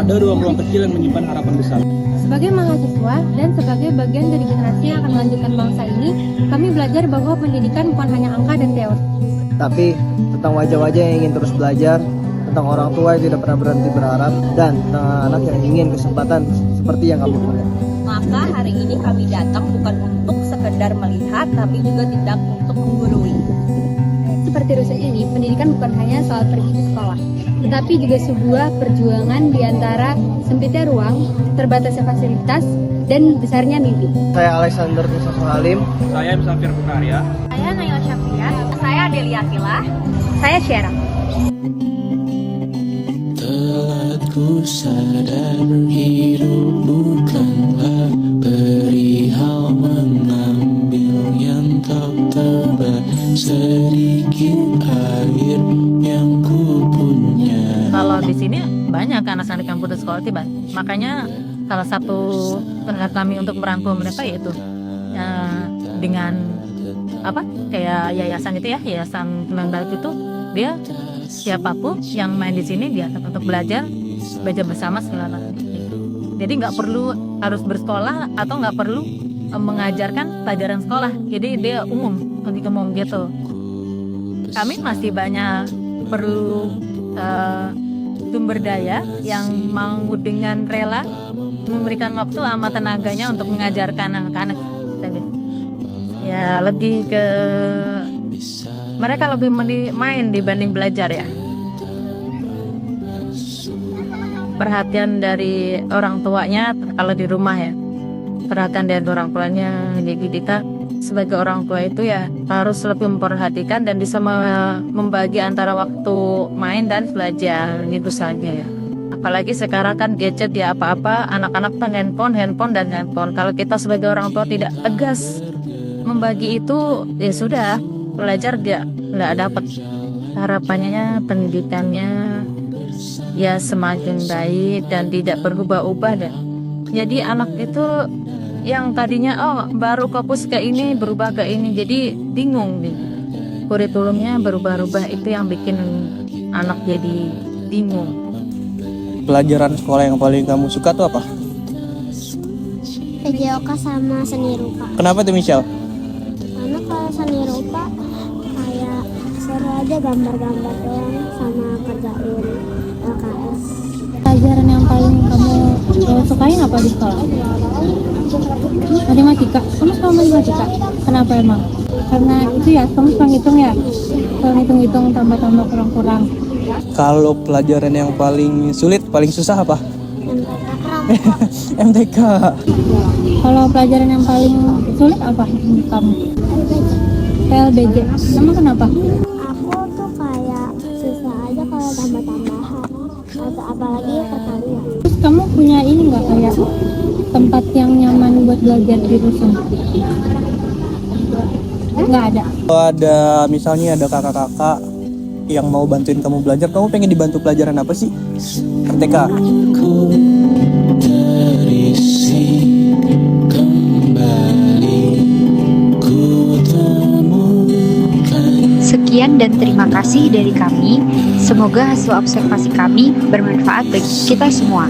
ada ruang-ruang kecil yang menyimpan harapan besar. Sebagai mahasiswa dan sebagai bagian dari generasi yang akan melanjutkan bangsa ini, kami belajar bahwa pendidikan bukan hanya angka dan teori. Tapi tentang wajah-wajah yang ingin terus belajar, tentang orang tua yang tidak pernah berhenti berharap, dan tentang anak yang ingin kesempatan seperti yang kami punya. Maka hari ini kami datang bukan untuk sekedar melihat, tapi juga tidak untuk menggurui. Seperti rusun ini, pendidikan bukan hanya soal pergi ke sekolah, tetapi juga sebuah perjuangan di antara sempitnya ruang, terbatasnya fasilitas, dan besarnya mimpi. Saya Alexander Nusa Halim. Saya Musafir Bukaria. Saya Naila Syafia. Saya Delia Tila. Saya Syera. Telah ku sadar hidup bukanlah perihal mengambil yang tak terbaik, sedikit air yang ku punya. Kalau di sini banyak anak-anak yang putus sekolah tiba, makanya salah satu pendapat kami untuk merangkul mereka yaitu dengan kayak yayasan gitu ya, yayasan Kemendagri itu dia siapapun yang main di sini dia untuk belajar bersama segala macam. Jadi nggak perlu harus bersekolah atau nggak perlu mengajarkan pelajaran sekolah. Jadi dia umum gitu. Kami masih banyak perlu sumber daya yang mau dengan rela memberikan waktu sama tenaganya untuk mengajarkan anak-anak. Ya lebih ke mereka lebih main dibanding belajar ya. Perhatian dari orang tuanya kalau di rumah ya. Perhatian dari orang tuanya. Jadi kita sebagai orang tua itu ya harus lebih memperhatikan dan bisa membagi antara waktu main dan belajar gitu saja ya. Apalagi sekarang kan gadget ya, apa-apa anak-anak kan handphone. Kalau kita sebagai orang tua tidak tegas membagi itu ya sudah, belajar dia nggak dapat. Harapannya pendidikannya ya semakin baik dan tidak berubah-ubah dan jadi anak itu yang tadinya baru fokus ke ini berubah ke ini, jadi bingung nih. Kurikulumnya berubah-ubah, itu yang bikin anak jadi bingung. Pelajaran sekolah yang paling kamu suka tuh apa? PJOK sama seni rupa. Kenapa tuh Michelle? Karena kalau seni rupa kayak seru aja, gambar-gambar doang sama kerjain LKS. Pelajaran yang paling kamu sukain apa di sekolah? Matematika. Kamu suka matematika? Kenapa emang? Karena itu ya, kamu suka ngitung ya? Kalau ngitung-ngitung tambah-tambah kurang-kurang. Kalau pelajaran yang paling sulit, paling susah apa? MTK. Kalau pelajaran yang paling sulit apa menurut kamu? PLBJ. Emang kenapa? Aku tuh kayak susah aja kalau tambah-tambahan, atau apalagi perkalian. Terus kamu punya ini nggak kayak tempat yang nyaman buat belajar di rusun? Nggak ada. Kalau misalnya ada kakak-kakak yang mau bantuin kamu belajar, kamu pengen dibantu pelajaran apa sih? MTK. Sekian dan terima kasih dari kami. Semoga hasil observasi kami bermanfaat bagi kita semua.